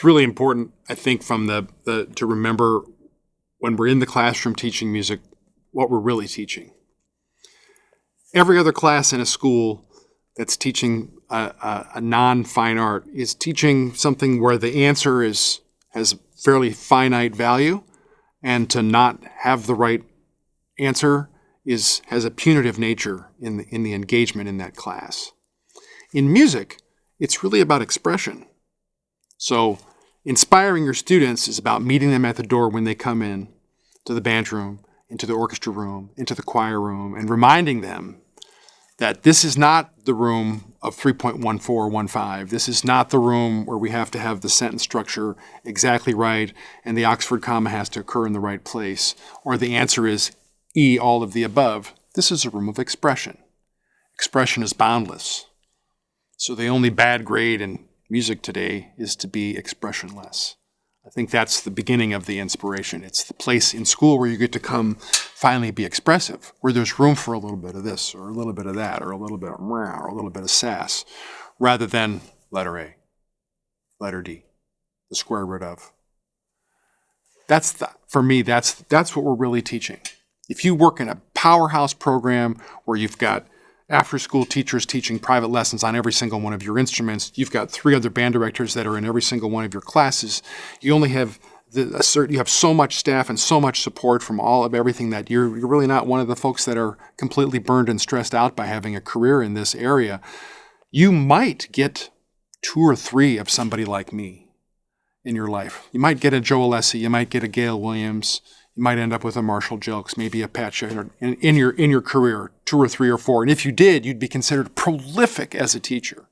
It's really important, I think, from to remember when we're in the classroom teaching music, what we're really teaching. Every other class in a school that's teaching a non-fine art is teaching something where the answer has fairly finite value, and to not have the right answer has a punitive nature in the engagement in that class. In music, it's really about expression. So inspiring your students is about meeting them at the door when they come in to the band room, into the orchestra room, into the choir room, and reminding them that this is not the room of 3.1415. This is not the room where we have to have the sentence structure exactly right and the Oxford comma has to occur in the right place, or the answer is E, all of the above. This is a room of expression. Expression is boundless. So the only bad grade in music today is to be expressionless. I think that's the beginning of the inspiration. It's the place in school where you get to come finally be expressive, where there's room for a little bit of this or a little bit of that or a little bit of rah or a little bit of sass, rather than letter A, letter D, the square root of. For me, that's what we're really teaching. If you work in a powerhouse program where you've got after-school teachers teaching private lessons on every single one of your instruments, you've got 3 other band directors that are in every single one of your classes, you only have you have so much staff and so much support from all of everything that you're really not one of the folks that are completely burned and stressed out by having a career in this area. You might get 2 or 3 of somebody like me in your life. You might get a Joe Alessi, you might get a Gail Williams, you might end up with a Marshall Jelks, maybe a Pat Sheridan in your career, 2 or 3 or 4. And if you did, you'd be considered prolific as a teacher.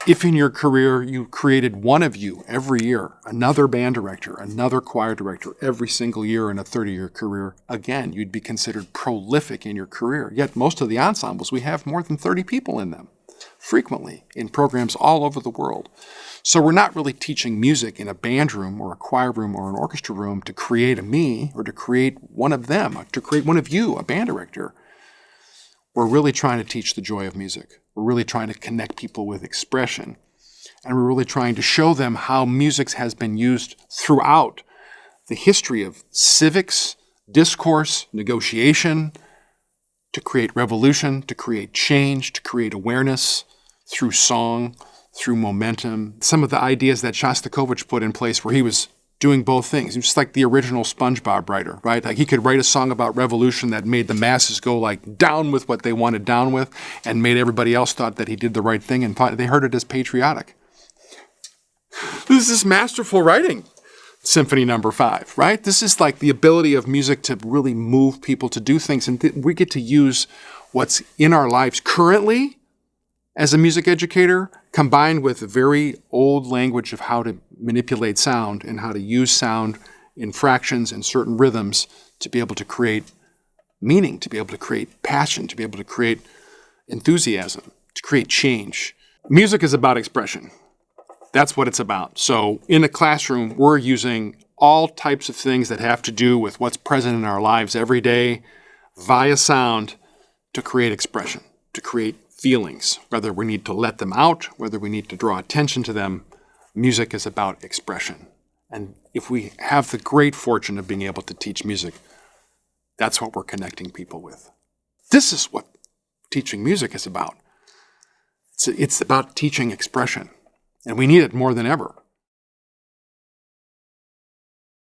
If in your career you created one of you every year, another band director, another choir director every single year in a 30-year career, again, you'd be considered prolific in your career. Yet most of the ensembles, we have more than 30 people in them, frequently in programs all over the world. So we're not really teaching music in a band room or a choir room or an orchestra room to create a me or to create one of them, to create one of you, a band director. We're really trying to teach the joy of music. We're really trying to connect people with expression. And we're really trying to show them how music has been used throughout the history of civics, discourse, negotiation, to create revolution, to create change, to create awareness through song, through momentum. Some of the ideas that Shostakovich put in place where he was doing both things. He was just like the original SpongeBob writer, right? Like he could write a song about revolution that made the masses go like down with what they wanted down with and made everybody else thought that he did the right thing and thought they heard it as patriotic. This is masterful writing. Symphony No. 5, right? This is like the ability of music to really move people to do things. And we get to use what's in our lives currently as a music educator, combined with a very old language of how to manipulate sound and how to use sound in fractions and certain rhythms to be able to create meaning, to be able to create passion, to be able to create enthusiasm, to create change. Music is about expression. That's what it's about. So in a classroom, we're using all types of things that have to do with what's present in our lives every day via sound to create expression, to create feelings, whether we need to let them out, whether we need to draw attention to them. Music is about expression. And if we have the great fortune of being able to teach music, that's what we're connecting people with. This is what teaching music is about. It's about teaching expression. And we need it more than ever.